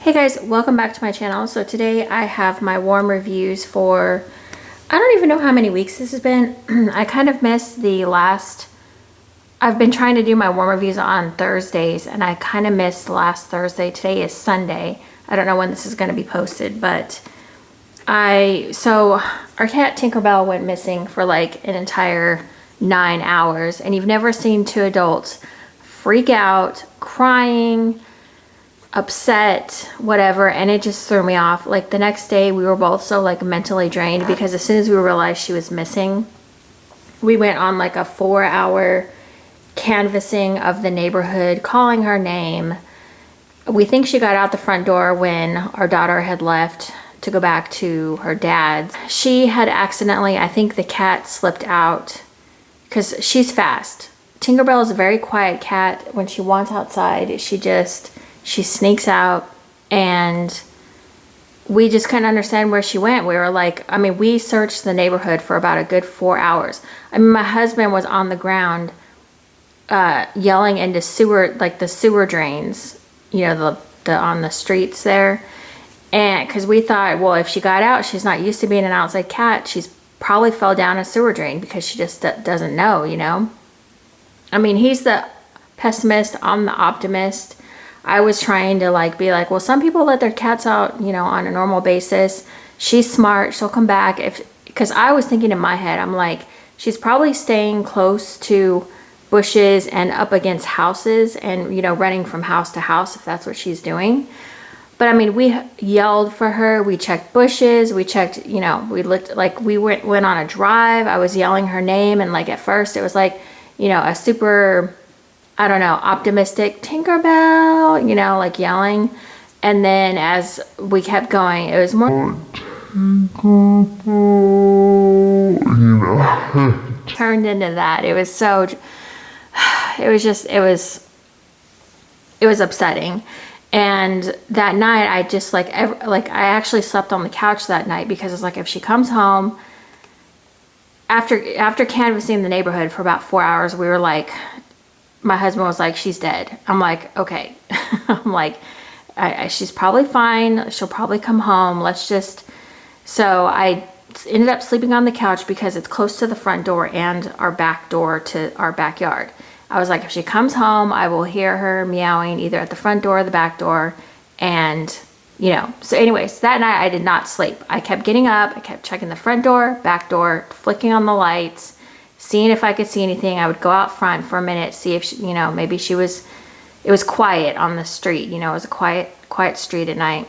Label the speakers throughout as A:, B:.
A: Hey guys, welcome back to my channel. So today I have my warm reviews for, I don't even know how many weeks this has been. I kind of missed the last, I've been trying to do my warm reviews on Thursdays and I kind of missed last Thursday. Today is Sunday. I don't know when this is going to be posted, but so our cat Tinkerbell went missing for like an entire 9 hours, and you've never seen two adults freak out, crying, upset, whatever, and it just threw me off. Like the next day we were both so like mentally drained because as soon as we realized she was missing, we went on like a 4-hour canvassing of the neighborhood, calling her name. We think she got out the front door when our daughter had left to go back to her dad's. She had accidentally, I think the cat slipped out because she's fast. Tinkerbell is a very quiet cat. When she wants outside, she sneaks out, and we just couldn't understand where she went. We were like, I mean, we searched the neighborhood for about a good 4 hours. I mean, my husband was on the ground yelling into sewer, like the sewer drains, you know, the on the streets there. And because we thought, well, if she got out, she's not used to being an outside cat. She's probably fell down a sewer drain because she just doesn't know, you know. I mean, he's the pessimist, I'm the optimist. I was trying to like be like, well, some people let their cats out, you know, on a normal basis. She's smart, she'll come back. Because I was thinking in my head, I'm like, she's probably staying close to bushes and up against houses and, you know, running from house to house if that's what she's doing. But I mean, we yelled for her, we checked bushes, we checked, you know, we looked, like we went on a drive. I was yelling her name, and like at first it was like, you know, a super, I don't know, optimistic Tinkerbell, you know, like yelling. And then as we kept going, it was more Tinkerbell, you know. Turned into that. It was so, it was upsetting. And that night I just like I actually slept on the couch that night because it's like, if she comes home after canvassing the neighborhood for about 4 hours, we were like, my husband was like, she's dead. I'm like, okay. I'm like, she's probably fine. She'll probably come home. Let's just, so I ended up sleeping on the couch because it's close to the front door and our back door to our backyard. I was like, if she comes home, I will hear her meowing either at the front door or the back door. And, you know, so anyways, that night I did not sleep. I kept getting up. I kept checking the front door, back door, flicking on the lights, seeing if I could see anything. I would go out front for a minute, see if she, you know, maybe it was quiet on the street. You know, it was a quiet street at night.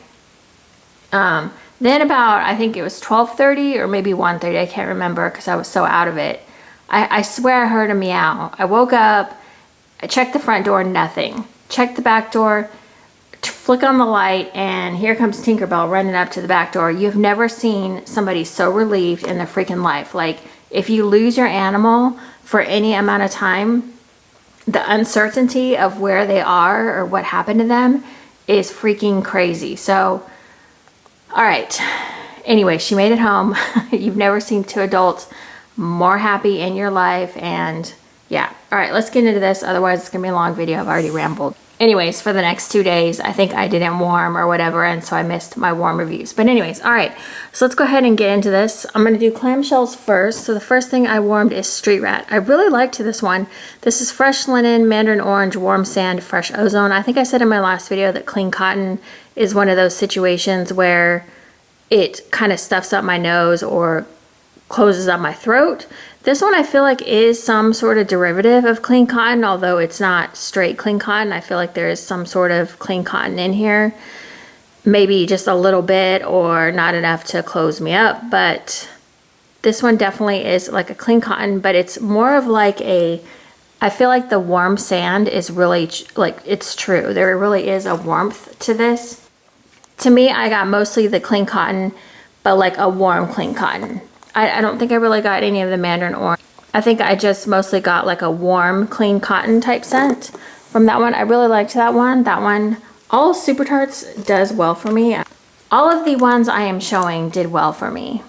A: Then about, I think it was 12:30 or maybe 1:30. I can't remember because I was so out of it. I swear I heard a meow. I woke up, I checked the front door, nothing. Checked the back door, flick on the light, and here comes Tinkerbell running up to the back door. You've never seen somebody so relieved in their freaking life. Like, if you lose your animal for any amount of time, the uncertainty of where they are or what happened to them is freaking crazy. So, all right. Anyway, she made it home. You've never seen two adults more happy in your life. And yeah, all right, let's get into this, otherwise it's gonna be a long video. I've already rambled. Anyways, for the next 2 days I think I didn't warm or whatever, and so I missed my warm reviews. But anyways, all right, so let's go ahead and get into this. I'm gonna do clamshells first. So the first thing I warmed is Street Rat. I really liked this one. This is fresh linen, mandarin orange, warm sand, fresh ozone. I think I said in my last video that clean cotton is one of those situations where it kind of stuffs up my nose or closes up my throat. This one I feel like is some sort of derivative of clean cotton, although it's not straight clean cotton. I feel like there is some sort of clean cotton in here. Maybe just a little bit or not enough to close me up, but this one definitely is like a clean cotton, but it's more of like a, I feel like the warm sand is really like, it's true. There really is a warmth to this. To me, I got mostly the clean cotton, but like a warm clean cotton. I don't think I really got any of the mandarin orange. I think I just mostly got like a warm, clean cotton type scent from that one. I really liked that one. That one, all Super Tarts does well for me. All of the ones I am showing did well for me.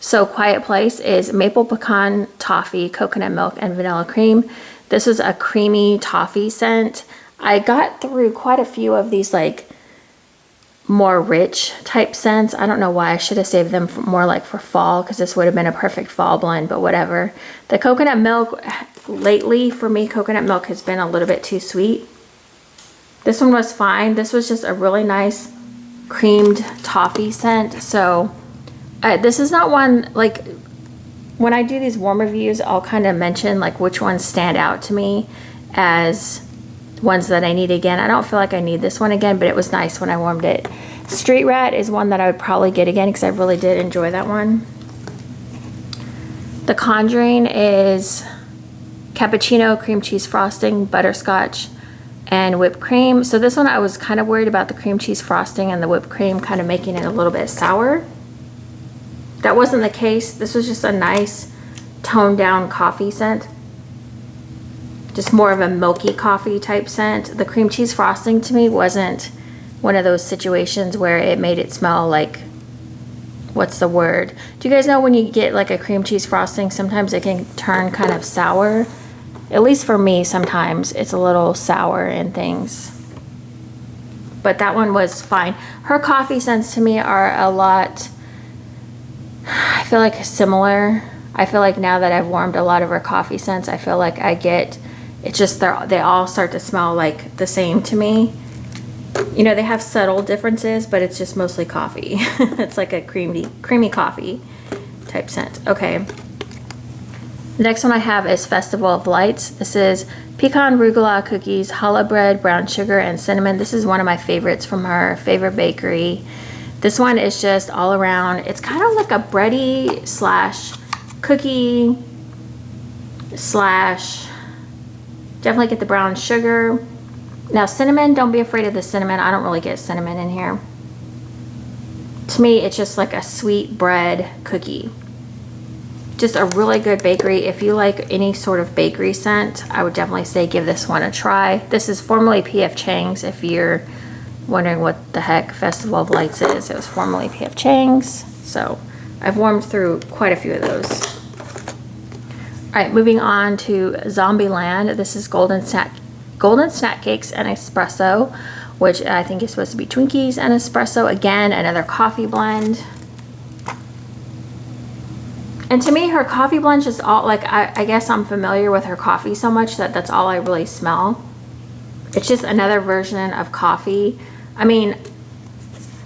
A: So Quiet Place is maple pecan, toffee, coconut milk, and vanilla cream. This is a creamy toffee scent. I got through quite a few of these like more rich type scents. I don't know why. I should have saved them for more like for fall, because this would have been a perfect fall blend, but whatever. The coconut milk, lately for me, coconut milk has been a little bit too sweet. This one was fine. This was just a really nice creamed toffee scent. So this is not one, like when I do these warm reviews, I'll kind of mention like which ones stand out to me as ones that I need again. I don't feel like I need this one again, but it was nice when I warmed it. Street Rat is one that I would probably get again because I really did enjoy that one. The Conjuring is cappuccino, cream cheese frosting, butterscotch, and whipped cream. So this one I was kind of worried about the cream cheese frosting and the whipped cream kind of making it a little bit sour. That wasn't the case. This was just a nice toned down coffee scent. Just more of a milky coffee type scent. The cream cheese frosting to me wasn't one of those situations where it made it smell like, what's the word? Do you guys know when you get like a cream cheese frosting, sometimes it can turn kind of sour? At least for me, sometimes it's a little sour in things. But that one was fine. Her coffee scents to me are a lot, I feel like similar. I feel like now that I've warmed a lot of her coffee scents, I feel like I get, it's just they all start to smell like the same to me. You know, they have subtle differences, but it's just mostly coffee. It's like a creamy coffee type scent. Okay. The next one I have is Festival of Lights. This is pecan arugula cookies, challah bread, brown sugar, and cinnamon. This is one of my favorites from her favorite bakery. This one is just all around. It's kind of like a bready slash cookie slash, definitely get the brown sugar. Now cinnamon, don't be afraid of the cinnamon. I don't really get cinnamon in here. To me, it's just like a sweet bread cookie. Just a really good bakery. If you like any sort of bakery scent, I would definitely say give this one a try. This is formerly P.F. Chang's, if you're wondering what the heck Festival of Lights is. It was formerly P.F. Chang's. So I've warmed through quite a few of those. All right, moving on to Zombieland. This is Golden Snack Cakes and Espresso, which I think is supposed to be Twinkies and Espresso. Again, another coffee blend. And to me, her coffee blend just all, like, I guess I'm familiar with her coffee so much that that's all I really smell. It's just another version of coffee. I mean,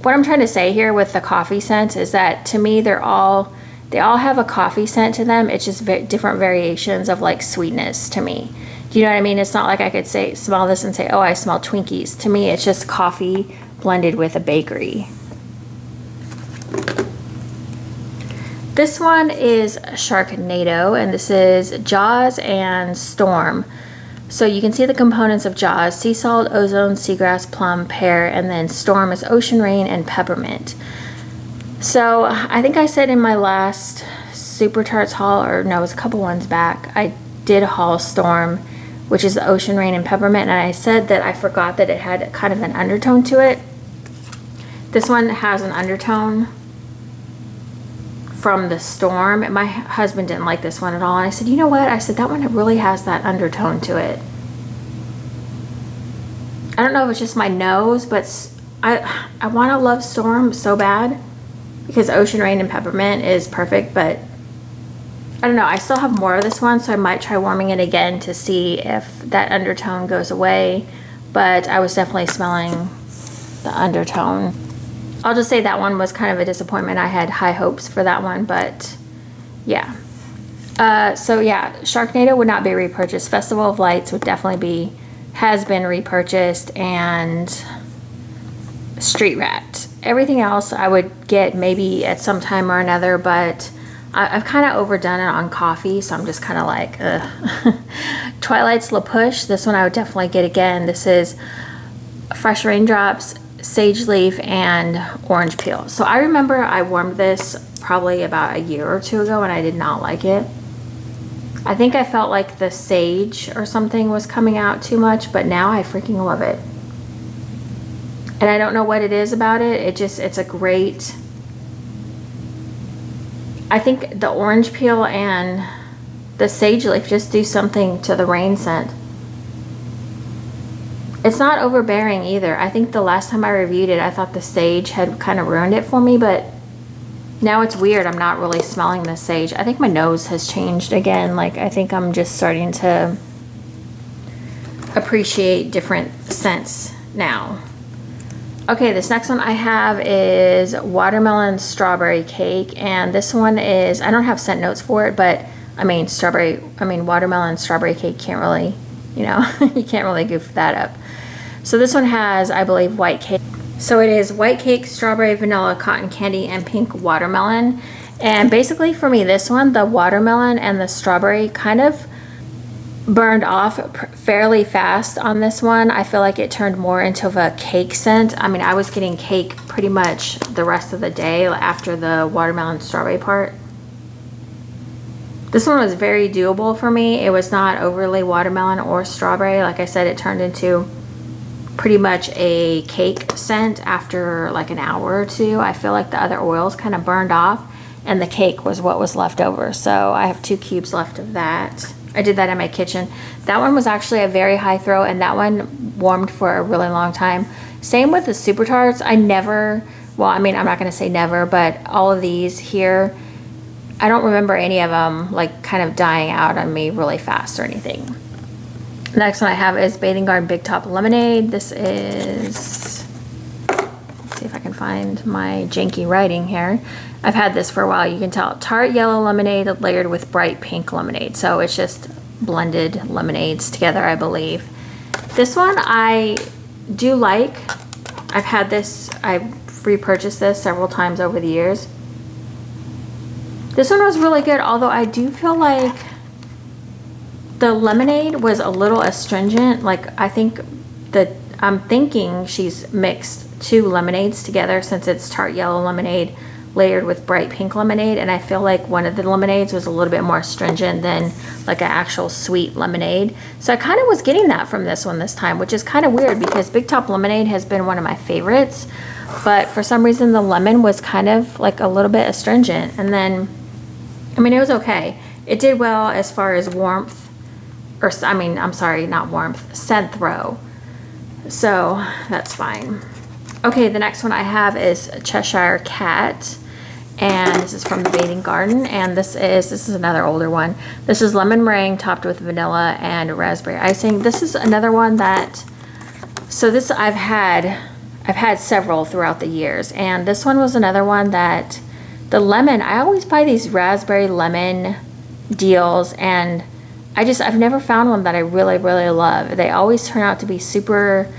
A: what I'm trying to say here with the coffee scents is that to me, they all have a coffee scent to them. It's just different variations of like sweetness to me. Do you know what I mean? It's not like I could say, smell this and say, oh, I smell Twinkies. To me, it's just coffee blended with a bakery. This one is Sharknado, and this is Jaws and Storm. So you can see the components of Jaws: sea salt, ozone, seagrass, plum, pear, and then Storm is ocean rain and peppermint. So I think I said in my last Super Tarts haul, or no, it was a couple ones back, I did haul Storm, which is the ocean rain and peppermint, and I said that I forgot that it had kind of an undertone to it. This one has an undertone from the Storm. My husband didn't like this one at all, and I said, you know what? I said, that one really has that undertone to it. I don't know if it's just my nose, but I want to love Storm so bad because ocean rain and peppermint is perfect, but I don't know. I still have more of this one, so I might try warming it again to see if that undertone goes away, but I was definitely smelling the undertone. I'll just say that one was kind of a disappointment. I had high hopes for that one, but yeah. So yeah, Sharknado would not be repurchased. Festival of Lights would definitely has been repurchased, and Street Rat. Everything else I would get maybe at some time or another, but I've kind of overdone it on coffee, so I'm just kind of like, ugh. Twilight's La Push. This one I would definitely get again. This is Fresh Raindrops, Sage Leaf, and Orange Peel. So I remember I warmed this probably about a year or two ago and I did not like it. I think I felt like the sage or something was coming out too much, but now I freaking love it. And I don't know what it is about it. It's a great, I think the orange peel and the sage leaf just do something to the rain scent. It's not overbearing either. I think the last time I reviewed it, I thought the sage had kind of ruined it for me, but now it's weird. I'm not really smelling the sage. I think my nose has changed again. Like, I think I'm just starting to appreciate different scents now. Okay, this next one I have is watermelon strawberry cake, and this one is, I don't have scent notes for it, but I mean watermelon strawberry cake can't really, you know, you can't really goof that up. So this one has, I believe, white cake. So it is white cake, strawberry, vanilla, cotton candy, and pink watermelon. And basically for me, this one, the watermelon and the strawberry kind of burned off fairly fast on this one. I feel like it turned more into a cake scent. I mean, I was getting cake pretty much the rest of the day after the watermelon strawberry part. This one was very doable for me. It was not overly watermelon or strawberry. Like I said, it turned into pretty much a cake scent after like an hour or two. I feel like the other oils kind of burned off and the cake was what was left over. So I have 2 cubes left of that. I did that in my kitchen. That one was actually a very high throw, and that one warmed for a really long time. Same with the Super Tarts. I never, well, I mean, I'm not going to say never, but all of these here, I don't remember any of them like kind of dying out on me really fast or anything. The next one I have is Bathing Garden Big Top Lemonade. This is, let's see if I can find my janky writing here. I've had this for a while. You can tell. Tart yellow lemonade layered with bright pink lemonade. So it's just blended lemonades together, I believe. This one I do like. I've had this, I've repurchased this several times over the years. This one was really good, although I do feel like the lemonade was a little astringent. Like, I think that I'm thinking she's mixed 2 lemonades together, since it's tart yellow lemonade layered with bright pink lemonade, and I feel like one of the lemonades was a little bit more astringent than like an actual sweet lemonade. So I kind of was getting that from this one this time, which is kind of weird because Big Top Lemonade has been one of my favorites, but for some reason the lemon was kind of like a little bit astringent. And then, I mean, it was okay. It did well as far as warmth, or I mean, I'm sorry, not warmth, scent throw. So that's fine. Okay, the next one I have is Cheshire Cat, and this is from the Bathing Garden, and this is another older one. This is lemon meringue topped with vanilla and raspberry icing. This is another one that, so this I've had several throughout the years, and this one was another one that the lemon, I always buy these raspberry lemon deals, and I've never found one that I really, really love. They always turn out to be super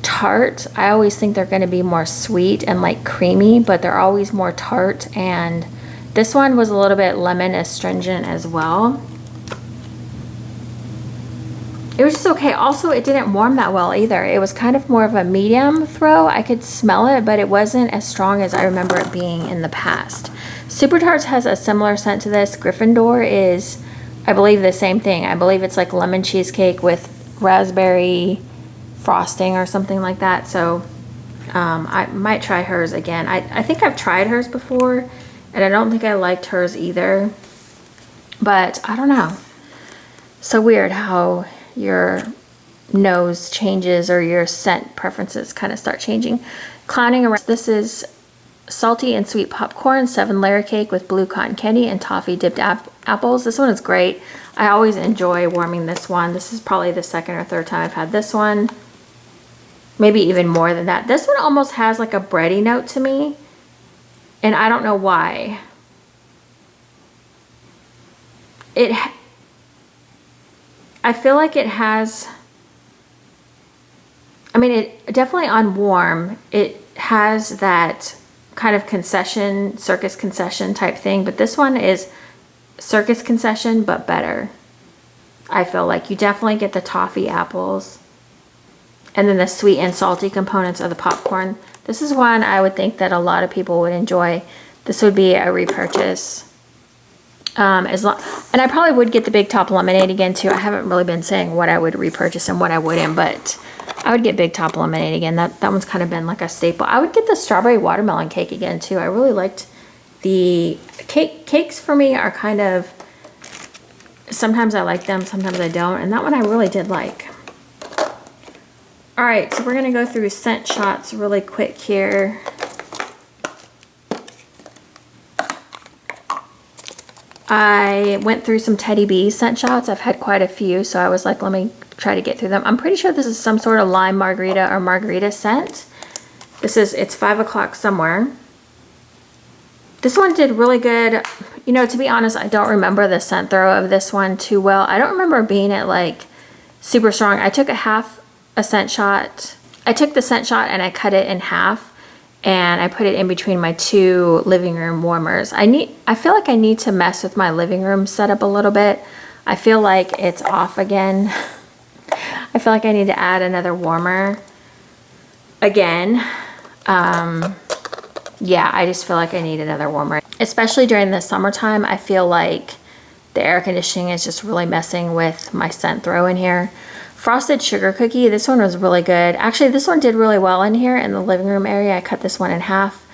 A: tart. I always think they're going to be more sweet and like creamy, but they're always more tart, and this one was a little bit lemon astringent as well. It was just okay. Also, it didn't warm that well either. It was kind of more of a medium throw. I could smell it, but it wasn't as strong as I remember it being in the past. Super Tarts has a similar scent to this. Gryffindor is, I believe, the same thing. I believe it's like lemon cheesecake with raspberry frosting or something like that. So I might try hers again. I think I've tried hers before, and I don't think I liked hers either, but I don't know. So weird how your nose changes or your scent preferences kind of start changing. Clowning around. This is salty and sweet popcorn 7-layer cake with blue cotton candy and toffee dipped apples. This one is great. I always enjoy warming this one. This is probably the 2nd or 3rd time I've had this one. Maybe even more than that. This one almost has like a bready note to me, and I don't know why. I feel like it has, I mean, it definitely on warm, it has that kind of concession, circus concession type thing, but this one is circus concession, but better. I feel like you definitely get the toffee apples, and then the sweet and salty components of the popcorn. This is one I would think that a lot of people would enjoy. This would be a repurchase. And I probably would get the Big Top Lemonade again too. I haven't really been saying what I would repurchase and what I wouldn't, but I would get Big Top Lemonade again. That one's kind of been like a staple. I would get the strawberry watermelon cake again too. I really liked the cakes. For me are kind of, sometimes I like them, sometimes I don't, and that one I really did like. All right, so we're gonna go through scent shots really quick here. I went through some Teddy B scent shots. I've had quite a few, so I was like, let me try to get through them. I'm pretty sure this is some sort of lime margarita or margarita scent. It's 5 o'clock somewhere. This one did really good. You know, to be honest, I don't remember the scent throw of this one too well. I don't remember being at like super strong. I took a scent shot. I took the scent shot and I cut it in half. And I put it in between my 2 living room warmers. I feel like I need to mess with my living room setup a little bit. I feel like it's off again. I feel like I need to add another warmer again. Yeah, I just feel like I need another warmer. Especially during the summertime, I feel like the air conditioning is just really messing with my scent throw in here. Frosted sugar cookie, this one was really good. Actually, this one did really well in here in the living room area. I cut this one in half.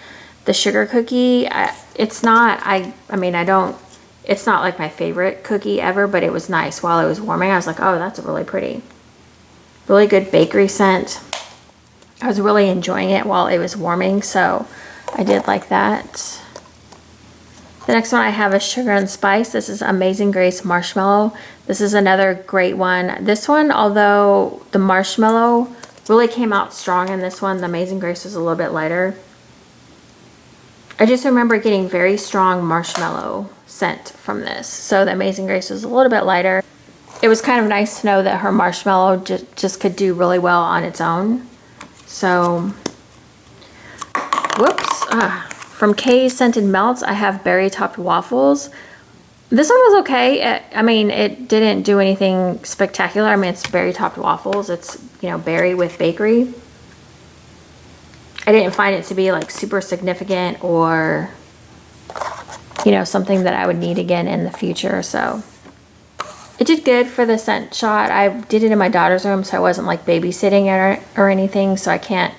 A: The sugar cookie, it's not like my favorite cookie ever, but it was nice while it was warming. I was like, oh, that's really pretty. Really good bakery scent. I was really enjoying it while it was warming, so I did like that. The next one I have is Sugar and Spice. This is Amazing Grace Marshmallow. This is another great one. This one, although the marshmallow really came out strong in this one, the Amazing Grace was a little bit lighter. I just remember getting very strong marshmallow scent from this. So the Amazing Grace was a little bit lighter. It was kind of nice to know that her marshmallow just could do really well on its own. So, whoops. From Kay's Scented Melts, I have berry topped waffles. This one was okay. I mean, it didn't do anything spectacular. I mean, it's berry topped waffles. It's, you know, berry with bakery. I didn't find it to be like super significant or, you know, something that I would need again in the future. So it did good for the scent shot. I did it in my daughter's room, so I wasn't like babysitting it or anything. So I can't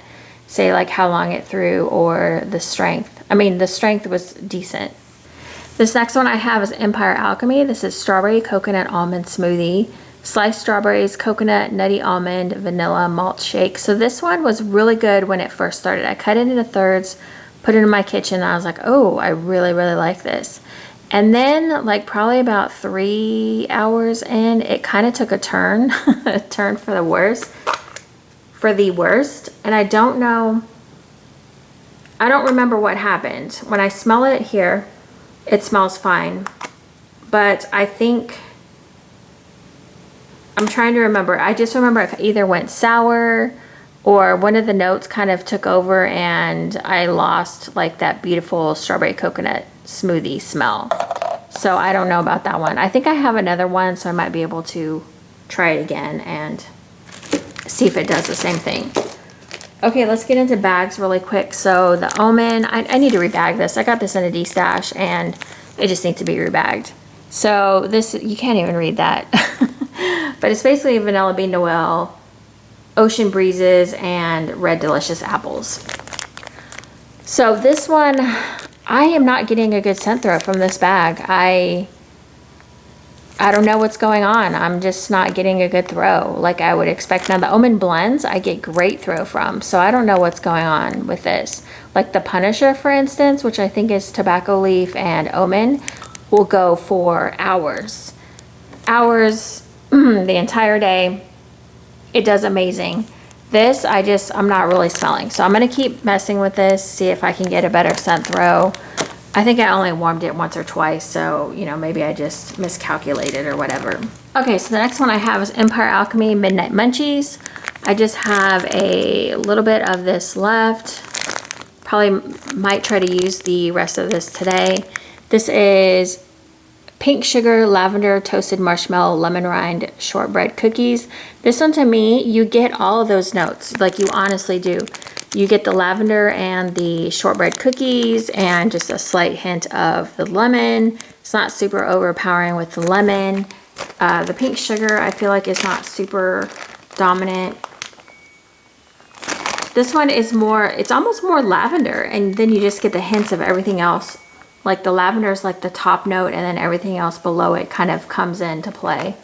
A: say like how long it threw or the strength. I mean, the strength was decent. This next one I have is Empire Alchemy. This is Strawberry Coconut Almond Smoothie. Sliced strawberries, coconut, nutty almond, vanilla, malt shake. So this one was really good when it first started. I cut it into thirds, put it in my kitchen, and I was like, oh, I really, really like this. And then like probably about 3 hours in, it kind of took a turn, a turn for the worst. And I don't know, I don't remember what happened. When I smell it here, it smells fine. But I think, I'm trying to remember. I just remember it either went sour or one of the notes kind of took over and I lost like that beautiful strawberry coconut smoothie smell. So I don't know about that one. I think I have another one, so I might be able to try it again and see if it does the same thing. Okay, let's get into bags really quick. So the Omen, I need to rebag this. I got this in a D-stash and it just needs to be rebagged. So this, you can't even read that. But it's basically Vanilla Bean Noel, Ocean Breezes, and Red Delicious Apples. So this one, I am not getting a good scent throw from this bag. I don't know what's going on. I'm just not getting a good throw like I would expect. Now the Omen blends, I get great throw from, so I don't know what's going on with this. Like the Punisher, for instance, which I think is tobacco leaf and Omen, will go for hours. Hours, the entire day. It does amazing. This, I'm not really smelling. So I'm gonna keep messing with this, see if I can get a better scent throw. I think I only warmed it once or twice, so, you know, maybe I just miscalculated or whatever. Okay, so the next one I have is Empire Alchemy Midnight Munchies. I just have a little bit of this left. Probably might try to use the rest of this today. This is Pink Sugar Lavender Toasted Marshmallow Lemon Rind Shortbread Cookies. This one, to me, you get all of those notes, like you honestly do. You get the lavender and the shortbread cookies and just a slight hint of the lemon. It's not super overpowering with the lemon. The pink sugar, I feel like, is not super dominant. This one is more, it's almost more lavender, and then you just get the hints of everything else. Like the lavender is like the top note, and then everything else below it kind of comes into play.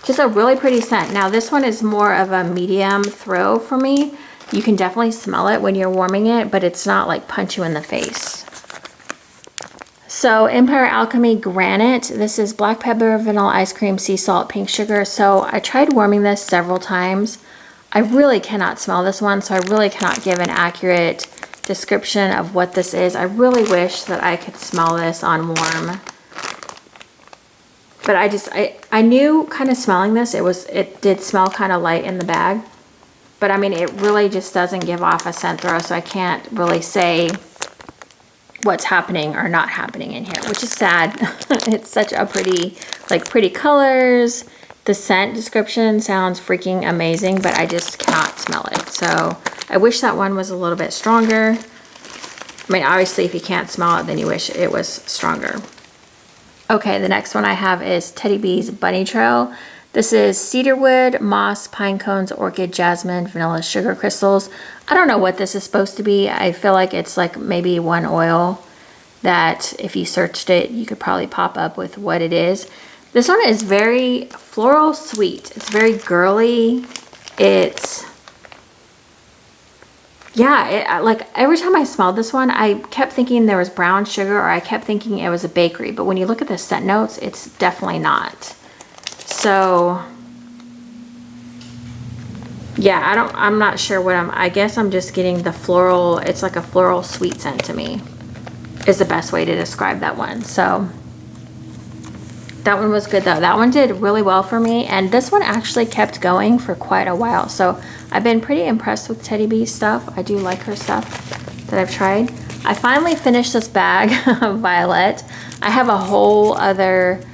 A: Just a really pretty scent. Now this one is more of a medium throw for me. You can definitely smell it when you're warming it, but it's not like punch you in the face. So Empire Alchemy Granite. This is black pepper, vanilla ice cream, sea salt, pink sugar. So I tried warming this several times. I really cannot smell this one, so I really cannot give an accurate description of what this is. I really wish that I could smell this on warm. But I knew kind of smelling this, it did smell kind of light in the bag. But I mean, it really just doesn't give off a scent throw, so I can't really say what's happening or not happening in here, which is sad. It's such a pretty, like pretty colors. The scent description sounds freaking amazing, but I just cannot smell it. So I wish that one was a little bit stronger. I mean, obviously if you can't smell it, then you wish it was stronger. Okay, the next one I have is Teddy B's Bunny Trail. This is cedarwood, moss, pine cones, orchid, jasmine, vanilla, sugar crystals. I don't know what this is supposed to be. I feel like it's like maybe one oil that if you searched it, you could probably pop up with what it is. This one is very floral sweet. It's very girly. It's, yeah, like every time I smelled this one, I kept thinking there was brown sugar, or I kept thinking it was a bakery. But when you look at the scent notes, it's definitely not. So yeah, I'm not sure what I guess I'm just getting the floral. It's like a floral sweet scent to me is the best way to describe that one. So that one was good though. That one did really well for me, and this one actually kept going for quite a while. So I've been pretty impressed with Teddy B's stuff. I do like her stuff that I've tried. I finally finished this bag of Violette. I have a whole other,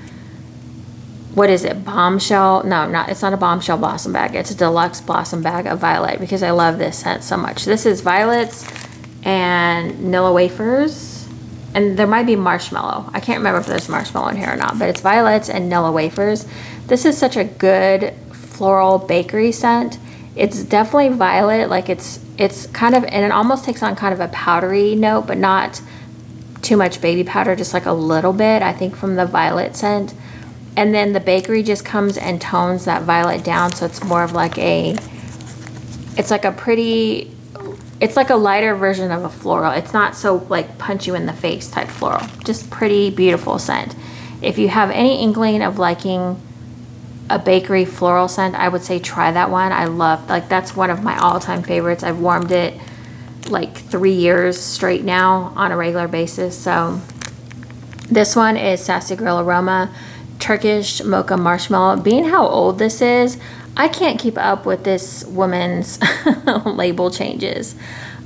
A: what is it, bombshell? No, it's not a bombshell blossom bag. It's a deluxe blossom bag of Violette because I love this scent so much. This is Violettes and Nilla wafers, and there might be marshmallow. I can't remember if there's marshmallow in here or not, but it's Violettes and Nilla wafers. This is such a good floral bakery scent. It's definitely violet, like it's kind of, and it almost takes on kind of a powdery note, but not too much baby powder, just like a little bit, I think, from the violet scent. And then the bakery just comes and tones that violet down, so it's more of like it's like a lighter version of a floral. It's not so like punch you in the face type floral. Just pretty beautiful scent. If you have any inkling of liking a bakery floral scent, I would say try that one. I love, like, that's one of my all-time favorites. I've warmed it like 3 years straight now on a regular basis. So this one is Sassy Girl Aroma Turkish Mocha Marshmallow. Being how old this is, I can't keep up with this woman's label changes.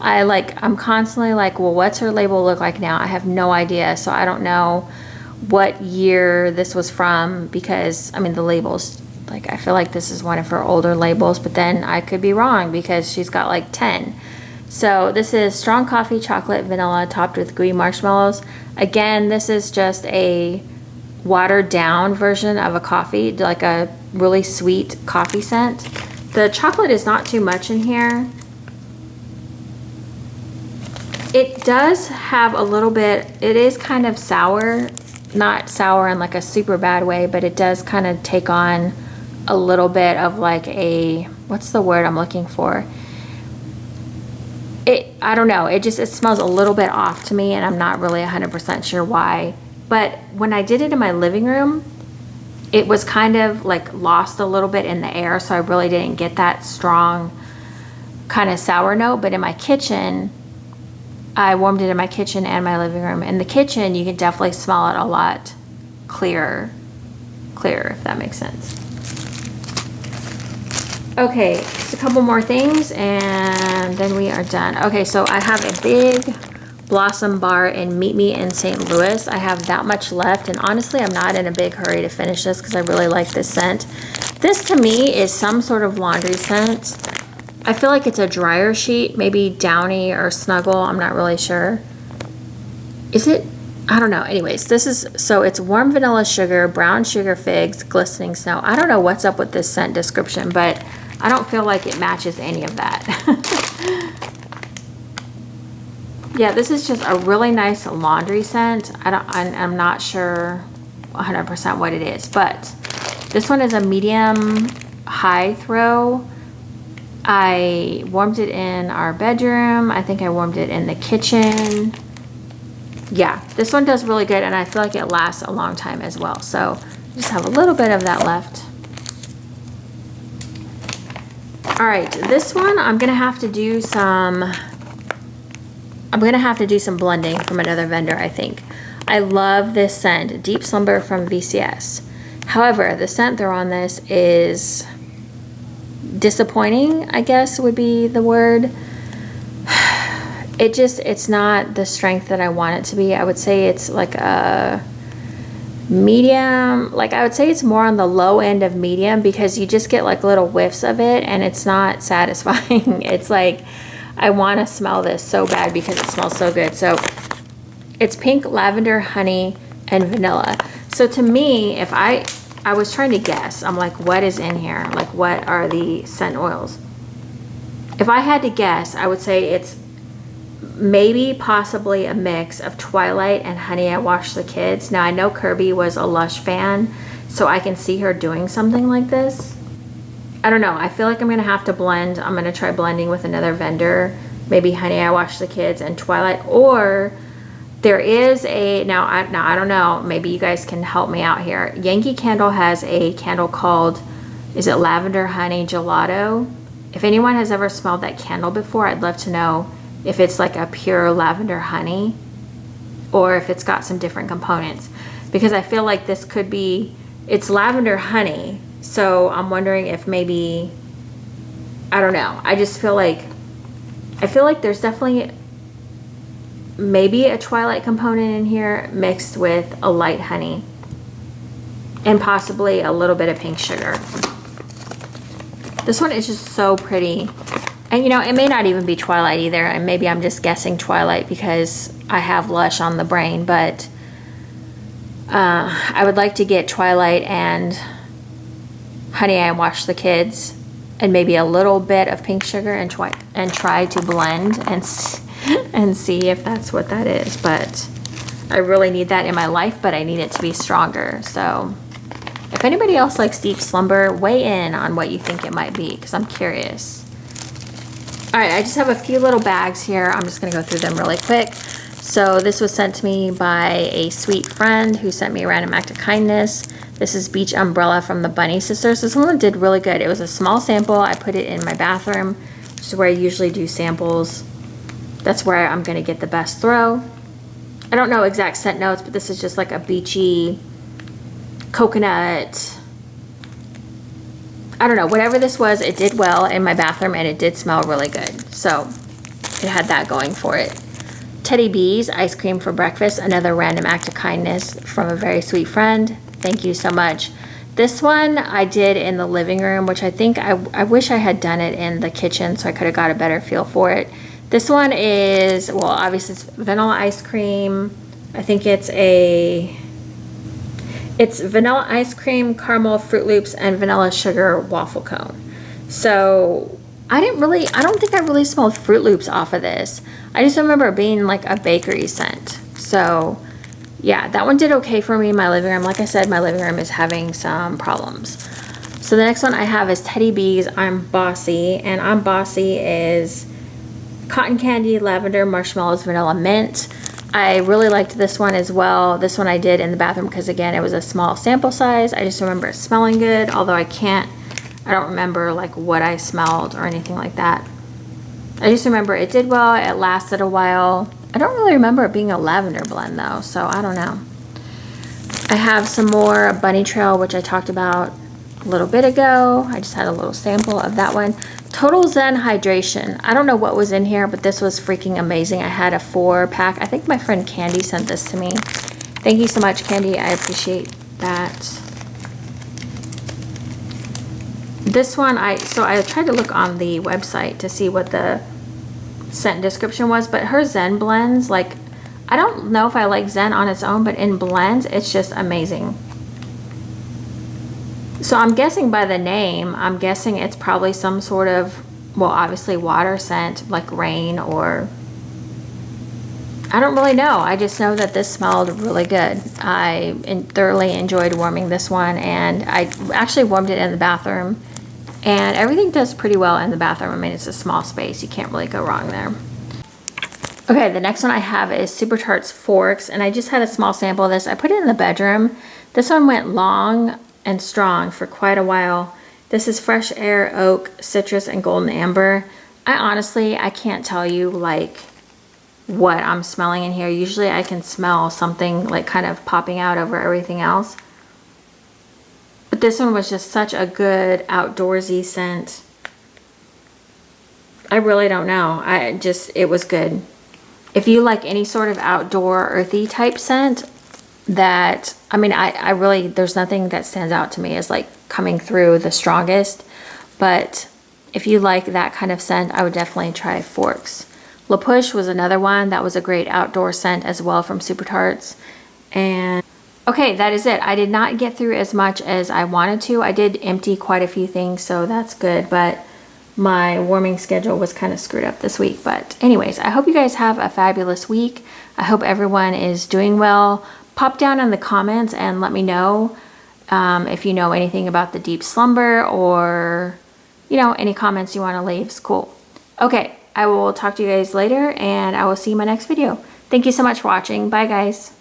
A: I'm constantly like, well, what's her label look like now? I have no idea. So I don't know what year this was from, because I mean the labels, like, I feel like this is one of her older labels, but then I could be wrong because she's got like 10. So this is strong coffee, chocolate, vanilla, topped with gooey marshmallows. Again, this is just a watered down version of a coffee, like a really sweet coffee scent. The chocolate is not too much in here. It does have a little bit, it is kind of sour, not sour in like a super bad way, but it does kind of take on a little bit of like a, what's the word I'm looking for? I don't know, it smells a little bit off to me, and I'm not really 100% sure why. But when I did it in my living room, it was kind of like lost a little bit in the air, so I really didn't get that strong kind of sour note. But in my kitchen, I warmed it in my kitchen and my living room. In the kitchen, you can definitely smell it a lot clearer, if that makes sense. Okay, just a couple more things and then we are done. Okay, so I have a big Blossom bar in Meet Me in St. Louis. I have that much left, and honestly, I'm not in a big hurry to finish this because I really like this scent. This to me is some sort of laundry scent. I feel like it's a dryer sheet, maybe Downy or Snuggle, I'm not really sure. Is it? I don't know. Anyways, this is, so it's warm vanilla sugar, brown sugar figs, glistening snow. I don't know what's up with this scent description, but I don't feel like it matches any of that. Yeah, this is just a really nice laundry scent. I'm not sure 100% what it is, but This one is a medium high throw. I warmed it in our bedroom. I think I warmed it in the kitchen. Yeah, this one does really good, and I feel like it lasts a long time as well. So just have a little bit of that left. All right, this one I'm gonna have to do some blending from another vendor, I think. I love this scent, Deep Slumber from VCS. However, the scent they're on this is disappointing, I guess would be the word. It's not the strength that I want it to be. I would say it's like a medium, like I would say it's more on the low end of medium, because you just get like little whiffs of it and it's not satisfying. It's like, I want to smell this so bad because it smells so good. So it's pink, lavender, honey, and vanilla. So to me, if I was trying to guess, I'm like, what is in here? Like, what are the scent oils? If I had to guess, I would say it's maybe possibly a mix of Twilight and Honey I Washed the Kids. Now I know Kirby was a Lush fan, so I can see her doing something like this. I don't know, I feel like I'm gonna have to blend. I'm gonna try blending with another vendor, maybe Honey I Washed the Kids and Twilight, or there is a, now I don't know, maybe you guys can help me out here. Yankee Candle has a candle called, is it Lavender Honey Gelato? If anyone has ever smelled that candle before, I'd love to know if it's like a pure lavender honey or if it's got some different components, because I feel like this could be, it's lavender honey, so I'm wondering if maybe, I don't know, I just feel like, there's definitely maybe a Twilight component in here mixed with a light honey and possibly a little bit of pink sugar. This one is just so pretty. And you know, it may not even be Twilight either, and maybe I'm just guessing Twilight because I have Lush on the brain, but I would like to get Twilight and Honey I Washed the Kids and maybe a little bit of pink sugar and try to blend and see if that's what that is. But I really need that in my life, but I need it to be stronger. So if anybody else likes Deep Slumber, weigh in on what you think it might be, because I'm curious. All right, I just have a few little bags here. I'm just gonna go through them really quick. So this was sent to me by a sweet friend who sent me a random act of kindness. This is Beach Umbrella from the Bunny Sisters. This one did really good. It was a small sample. I put it in my bathroom, which is where I usually do samples. That's where I'm gonna get the best throw. I don't know exact scent notes, but this is just like a beachy coconut, I don't know, whatever this was, it did well in my bathroom and it did smell really good. So it had that going for it. Teddy B's Ice Cream for Breakfast, another random act of kindness from a very sweet friend. Thank you so much. This one I did in the living room, which I think I wish I had done it in the kitchen so I could have got a better feel for it. This one is, well, obviously it's vanilla ice cream. I think it's vanilla ice cream, caramel Fruit Loops, and vanilla sugar waffle cone. So I don't think I really smelled Fruit Loops off of this. I just remember it being like a bakery scent. So yeah, that one did okay for me in my living room. Like I said, my living room is having some problems. So the next one I have is Teddy B's I'm Bossy, and I'm Bossy is cotton candy, lavender, marshmallows, vanilla, mint. I really liked this one as well. This one I did in the bathroom because, again, it was a small sample size. I just remember it smelling good, although I don't remember like what I smelled or anything like that. I just remember it did well. It lasted a while. I don't really remember it being a lavender blend though, so I don't know. I have some more Bunny Trail, which I talked about a little bit ago. I just had a little sample of that one. Total Zen Hydration. I don't know what was in here, but this was freaking amazing. I had a 4-pack. I think my friend Candy sent this to me. Thank you so much, Candy. I appreciate that. This one, so I tried to look on the website to see what the scent description was, but her Zen blends, like, I don't know if I like Zen on its own, but in blends, it's just amazing. So I'm guessing by the name, I'm guessing it's probably some sort of, well, obviously water scent, like rain, or I don't really know. I just know that this smelled really good. I thoroughly enjoyed warming this one, and I actually warmed it in the bathroom, and everything does pretty well in the bathroom. I mean, it's a small space. You can't really go wrong there. Okay, the next one I have is Super Tarts Forks, and I just had a small sample of this. I put it in the bedroom. This one went long and strong for quite a while. This is Fresh Air, Oak, Citrus, and Golden Amber. I can't tell you like what I'm smelling in here. Usually I can smell something like kind of popping out over everything else. But this one was just such a good outdoorsy scent. I really don't know. It was good. If you like any sort of outdoor earthy type scent, I really, there's nothing that stands out to me as like coming through the strongest. But if you like that kind of scent, I would definitely try Forks. La Push was another one that was a great outdoor scent as well from Super Tarts. And okay, that is it. I did not get through as much as I wanted to. I did empty quite a few things, so that's good, but my warming schedule was kind of screwed up this week. But anyways, I hope you guys have a fabulous week. I hope everyone is doing well. Pop down in the comments and let me know if you know anything about the deep slumber, or any comments you want to leave. It's cool. Okay, I will talk to you guys later, and I will see you in my next video. Thank you so much for watching. Bye, guys.